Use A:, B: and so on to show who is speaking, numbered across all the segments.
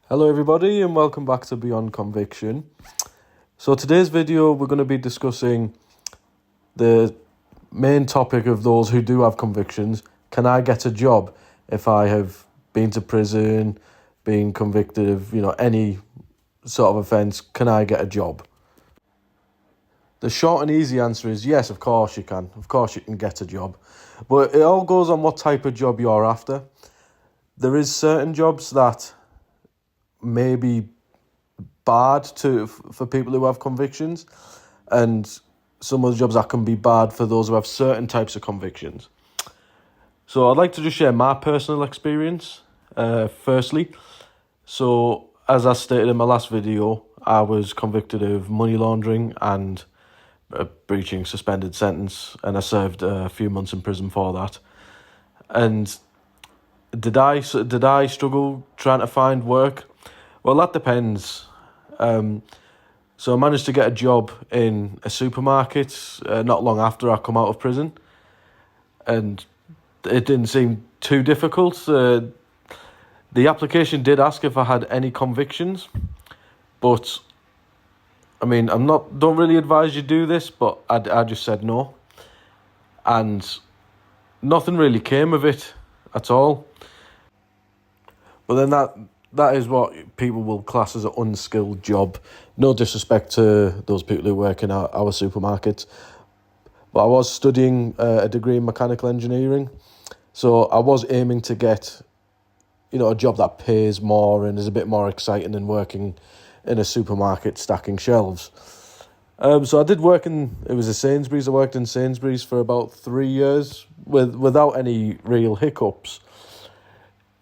A: Hello everybody and welcome back to Beyond Conviction. So today's video we're going to be discussing the main topic of those who do have convictions. Can I get a job if I have been to prison, been convicted of, any sort of offence? Can I get a job? The short and easy answer is yes, of course you can. Of course you can get a job. But it all goes on what type of job you're after. There is certain jobs that may be bad for people who have convictions, and some of the jobs that can be bad for those who have certain types of convictions. So I'd like to just share my personal experience firstly. So as I stated in my last video, I was convicted of money laundering and breaching suspended sentence, and I served a few months in prison for that. And did I struggle trying to find work? Well, that depends. So I managed to get a job in a supermarket not long after I come out of prison, and it didn't seem too difficult. The application did ask if I had any convictions, but I mean, don't really advise you do this, but I just said no, and nothing really came of it at all. But then that is what people will class as an unskilled job. No disrespect to those people who work in our supermarkets. But I was studying a degree in mechanical engineering. So I was aiming to get, a job that pays more and is a bit more exciting than working in a supermarket stacking shelves. So I did work it was a Sainsbury's. I worked in Sainsbury's for about 3 years without any real hiccups.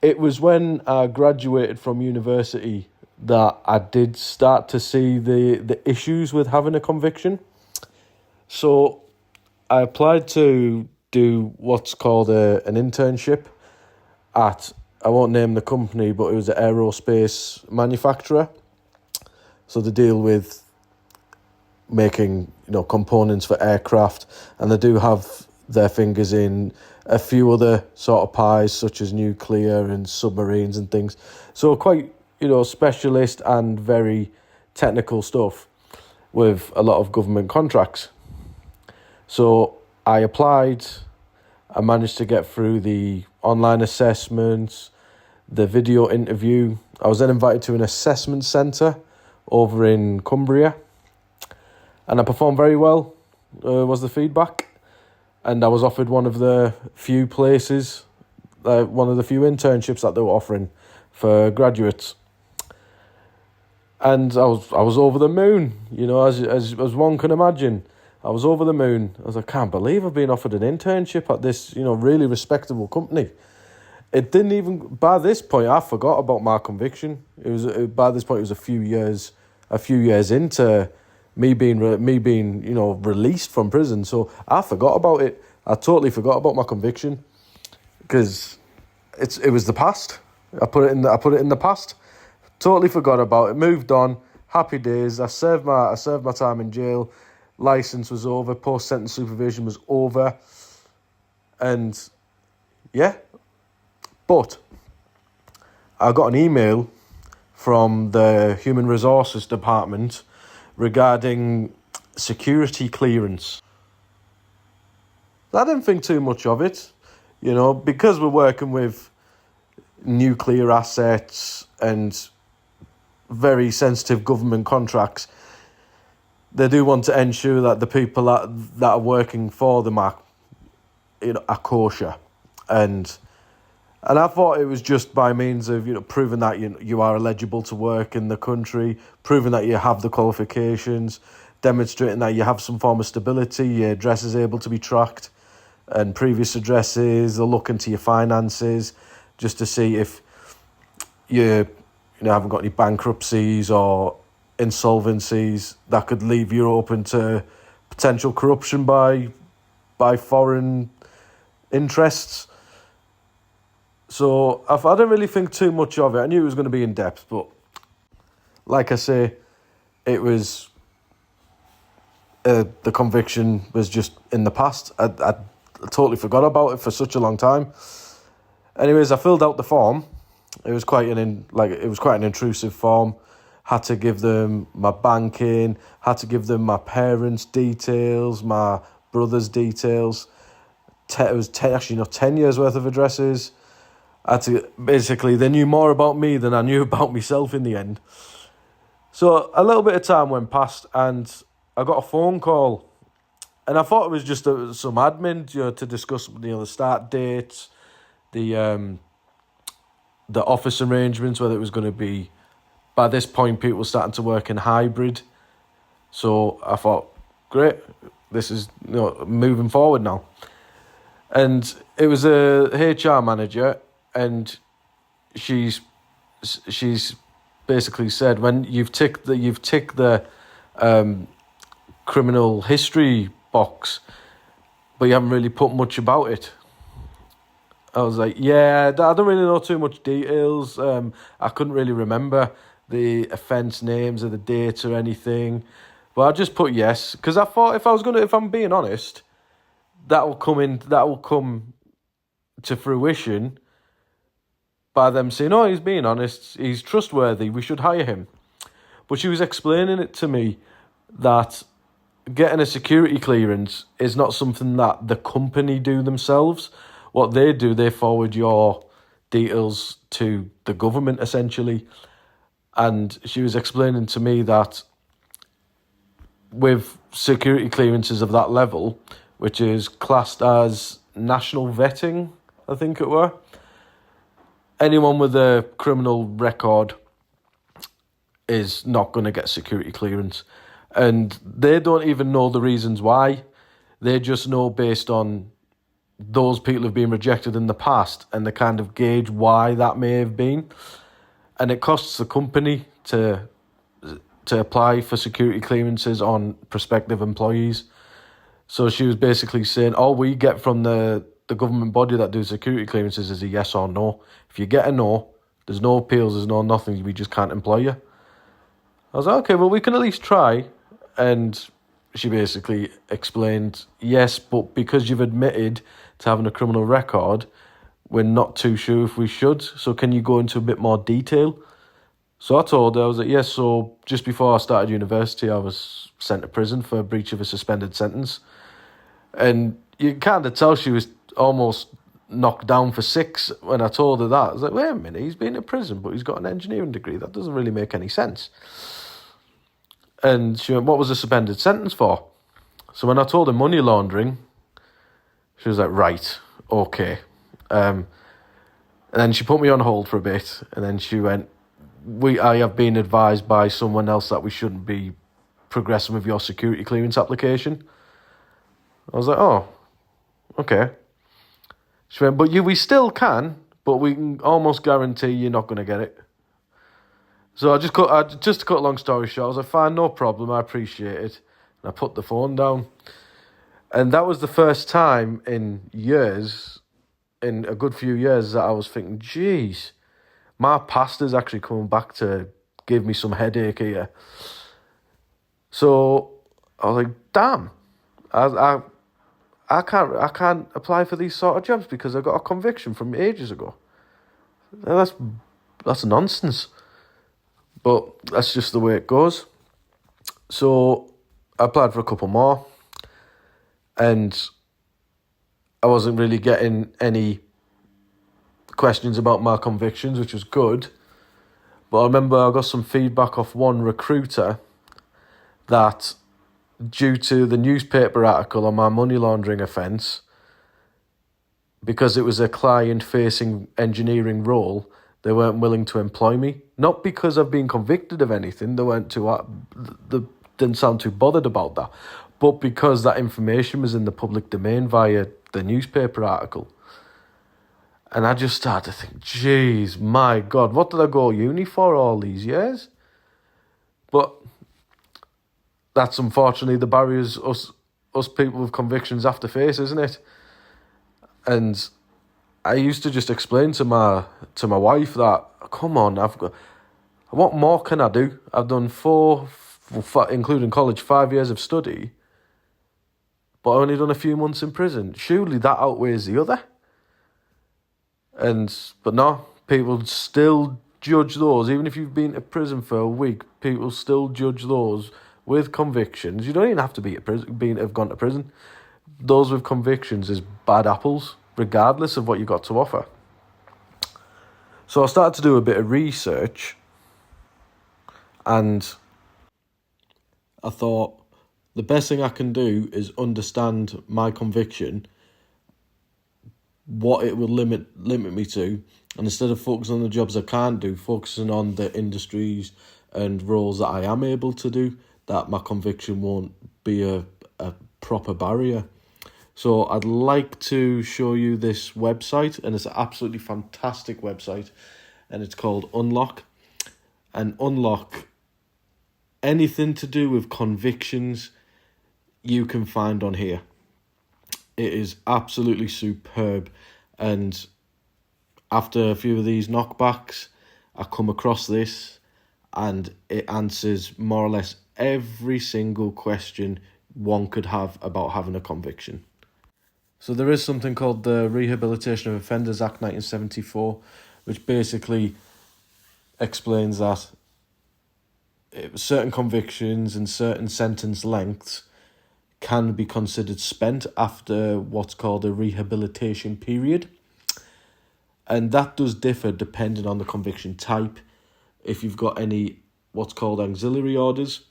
A: It was when I graduated from university that I did start to see the issues with having a conviction. So I applied to do what's called an internship at, I won't name the company, but it was an aerospace manufacturer. So they deal with making, components for aircraft, and they do have their fingers in a few other sort of pies, such as nuclear and submarines and things. So quite, specialist and very technical stuff with a lot of government contracts. So I applied. I managed to get through the online assessments, the video interview. I was then invited to an assessment centre over in Cumbria, and I performed very well, was the feedback. And I was offered one of the few places, one of the few internships that they were offering for graduates. And I was over the moon, as one can imagine. I was over the moon. I can't believe I've been offered an internship at this, really respectable company. It didn't even, by this point, I forgot about my conviction. By this point, it was a few years into me being released from prison. So I forgot about it. I totally forgot about my conviction because it was the past. I put it in the past. Totally forgot about it. Moved on. Happy days. I served my time in jail. License was over. Post sentence supervision was over. And yeah, but I got an email from the Human Resources Department regarding security clearance. I didn't think too much of it, because we're working with nuclear assets and very sensitive government contracts. They do want to ensure that the people that are working for them are kosher, and I thought it was just by means of proving that you are eligible to work in the country, proving that you have the qualifications, demonstrating that you have some form of stability, your address is able to be tracked, and previous addresses. They'll look into your finances just to see if you haven't got any bankruptcies or insolvencies that could leave you open to potential corruption by foreign interests. So I didn't really think too much of it. I knew it was going to be in depth, but like I say, it was the conviction was just in the past. I totally forgot about it for such a long time. Anyways, I filled out the form, It was quite an intrusive form. Had to give them my banking, had to give them my parents' details, my brother's details. It was 10 years worth of addresses. Basically, they knew more about me than I knew about myself in the end. So a little bit of time went past and I got a phone call. And I thought it was just some admin, to discuss, the start dates, the office arrangements, whether it was going to be, by this point, people were starting to work in hybrid. So I thought, great, this is moving forward now. And it was a HR manager, and she's basically said, when you've ticked the criminal history box, but you haven't really put much about it. I was like, yeah, I don't really know too much details. I couldn't really remember the offence names or the dates or anything, but I just put yes, because I thought if I'm being honest, that will come to fruition by them saying, oh, he's being honest, he's trustworthy, we should hire him. But she was explaining it to me that getting a security clearance is not something that the company do themselves. What they do, they forward your details to the government, essentially. And she was explaining to me that with security clearances of that level, which is classed as national vetting, I think it were, anyone with a criminal record is not going to get security clearance. And they don't even know the reasons why. They just know based on those people have been rejected in the past, and they kind of gauge why that may have been. And it costs the company to apply for security clearances on prospective employees. So she was basically saying, all we get from the government body that do security clearances is a yes or no. If you get a no, there's no appeals, there's no nothing, we just can't employ you. I was like, okay, well, we can at least try. And she basically explained, yes, but because you've admitted to having a criminal record, we're not too sure if we should. So can you go into a bit more detail? So I told her, I was like, yes, so just before I started university, I was sent to prison for a breach of a suspended sentence. And you kind of tell she was almost knocked down for 6 when I told her that. I was like, wait a minute, he's been in prison, but he's got an engineering degree. That doesn't really make any sense. And she went, what was the suspended sentence for? So when I told her money laundering, she was like, right, okay. And then she put me on hold for a bit, and then she went, I have been advised by someone else that we shouldn't be progressing with your security clearance application. I was like, oh, okay. She went, but we still can, but we can almost guarantee you're not going to get it. So just to cut a long story short, I was like, fine, no problem, I appreciate it. And I put the phone down. And that was the first time in a good few years, that I was thinking, geez, my past is actually coming back to give me some headache here. So I was like, damn, I can't apply for these sort of jobs because I got a conviction from ages ago. That's nonsense. But that's just the way it goes. So I applied for a couple more, and I wasn't really getting any questions about my convictions, which was good. But I remember I got some feedback off one recruiter that due to the newspaper article on my money laundering offence, because it was a client-facing engineering role, they weren't willing to employ me. Not because I've been convicted of anything, they didn't sound too bothered about that, but because that information was in the public domain via the newspaper article. And I just started to think, geez, my God, what did I go to uni for all these years? But that's unfortunately the barriers us people with convictions have to face, isn't it? And I used to just explain to my wife that, come on, what more can I do? I've done 4, including college, 5 years of study, but I only done a few months in prison. Surely that outweighs the other. But no, People still judge those, even if you've been to prison for a week, people still judge those with convictions. You don't even have to be have gone to prison. Those with convictions is bad apples, regardless of what you got to offer. So I started to do a bit of research, and I thought the best thing I can do is understand my conviction, what it will limit me to, and instead of focusing on the jobs I can't do, focusing on the industries and roles that I am able to do, that my conviction won't be a proper barrier. So I'd like to show you this website, and it's an absolutely fantastic website, and it's called Unlock. And Unlock, anything to do with convictions, you can find on here. It is absolutely superb, and after a few of these knockbacks, I come across this, and it answers more or less every single question one could have about having a conviction. So there is something called the Rehabilitation of Offenders Act 1974, which basically explains that certain convictions and certain sentence lengths can be considered spent after what's called a rehabilitation period. And that does differ depending on the conviction type. If you've got any what's called auxiliary orders,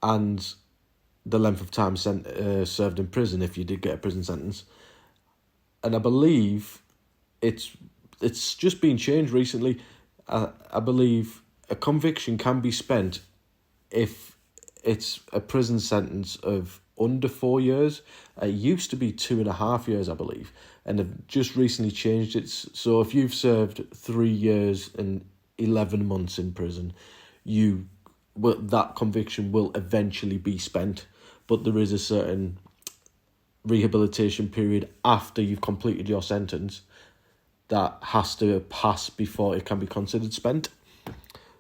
A: and the length of time served in prison if you did get a prison sentence. And I believe it's just been changed recently. I believe a conviction can be spent if it's a prison sentence of under 4 years. It used to be 2.5 years, I believe, and they've just recently changed it. So if you've served 3 years and 11 months in prison, that conviction will eventually be spent, but there is a certain rehabilitation period after you've completed your sentence that has to pass before it can be considered spent.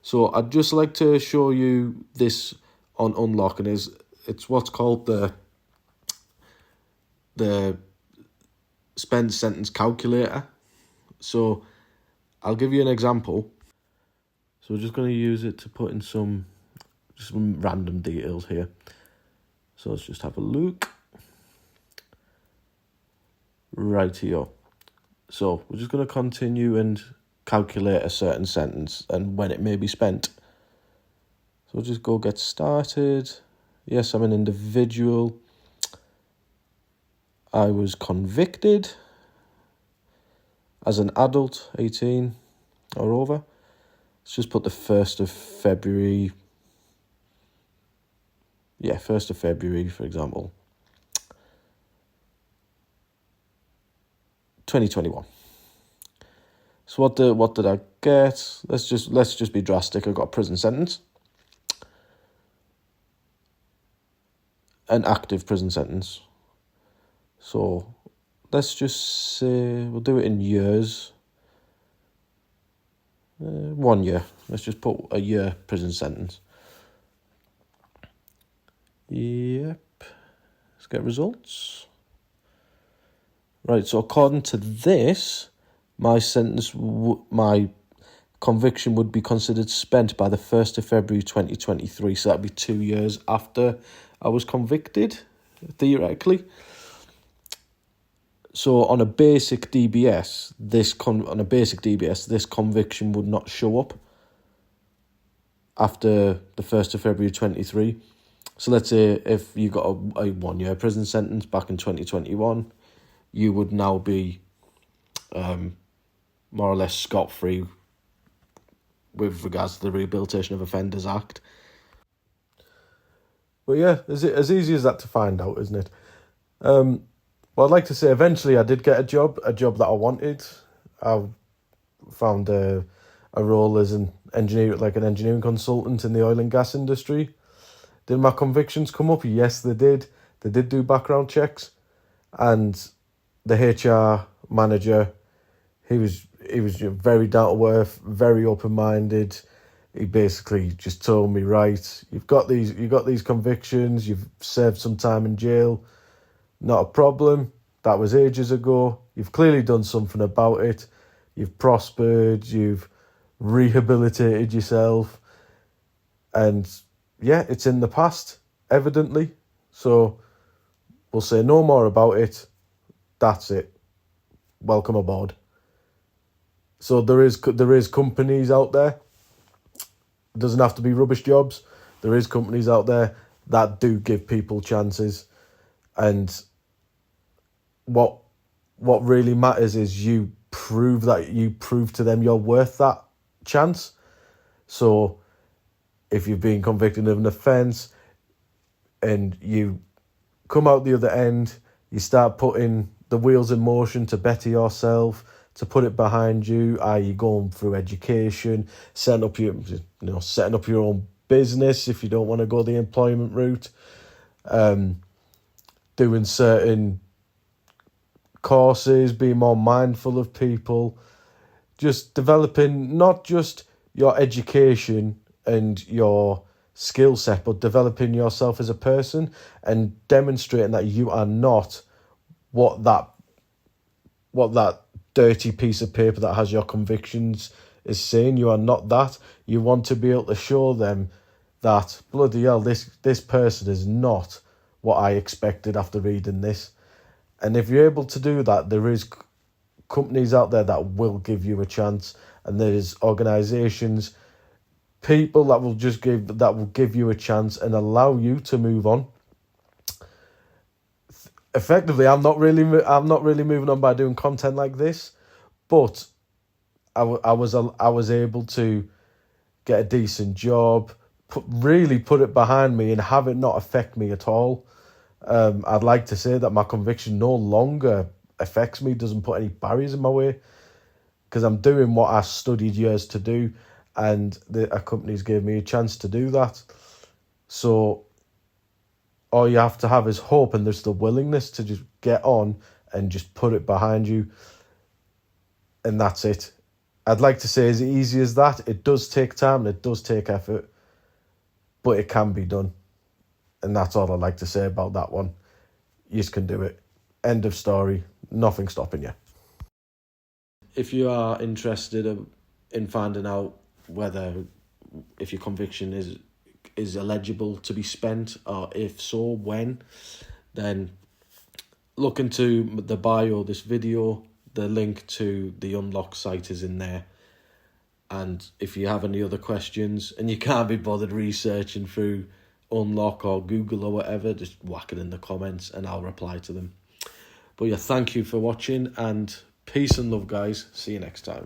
A: So I'd just like to show you this on Unlock, and it's what's called the spent sentence calculator. So I'll give you an example. So we're just going to use it to put in some random details here. So let's just have a look. Right here. So we're just going to continue and calculate a certain sentence and when it may be spent. So we'll just go get started. Yes, I'm an individual. I was convicted as an adult, 18 or over. Let's just put the 1st of February. Yeah, 1st of February, for example. 2021. So what did I get? Let's just be drastic. I got a prison sentence. An active prison sentence. So let's just say we'll do it in years. 1 year. Let's just put a year prison sentence. Yep. Let's get results. Right, so according to this, my conviction would be considered spent by the 1st of February 2023. So that'd be 2 years after I was convicted, theoretically. So on a basic DBS, this conviction would not show up after the 1st of February 23. So let's say if you got a 1 year prison sentence back in 2021, you would now be more or less scot-free with regards to the Rehabilitation of Offenders Act. But yeah, is it as easy as that to find out, isn't it? Well, I'd like to say eventually I did get a job that I wanted. I found a role as an engineer, like an engineering consultant in the oil and gas industry. Did my convictions come up? Yes, they did. They did do background checks, and the HR manager, he was very down to earth, very open minded. He basically just told me, right, you've got these convictions, you've served some time in jail, not a problem. That was ages ago. You've clearly done something about it. you've prospered, you've rehabilitated yourself, and yeah, it's in the past, evidently. So we'll say no more about it. That's it. Welcome aboard. So there is companies out there. It doesn't have to be rubbish jobs. There is companies out there that do give people chances, and what really matters is you prove to them you're worth that chance. So if you've been convicted of an offence and you come out the other end, you start putting the wheels in motion to better yourself, to put it behind you, i.e. going through education, setting up your own business if you don't want to go the employment route, doing certain courses, being more mindful of people, just developing not just your education and your skill set, but developing yourself as a person and demonstrating that you are not what that dirty piece of paper that has your convictions is saying. You are not that. You want to be able to show them that, bloody hell, this person is not what I expected after reading this. And if you're able to do that, there is companies out there that will give you a chance, and there's organisations, people that will give you a chance and allow you to move on. Effectively, I'm not really moving on by doing content like this, but I was able to get a decent job, put it behind me, and have it not affect me at all. I'd like to say that my conviction no longer affects me, doesn't put any barriers in my way, because I'm doing what I studied years to do, and a company's gave me a chance to do that. So all you have to have is hope, and there's the willingness to just get on and just put it behind you, and that's it. I'd like to say as easy as that. It does take time and it does take effort, but it can be done. And that's all I'd like to say about that one. You can do it. End of story. Nothing stopping you. If you are interested in finding out if your conviction is eligible to be spent, or if so, when, then look into the bio of this video. The link to the Unlock site is in there. And if you have any other questions and you can't be bothered researching through Unlock or Google or whatever, just whack it in the comments and I'll reply to them. But yeah, thank you for watching, and peace and love, guys. See you next time.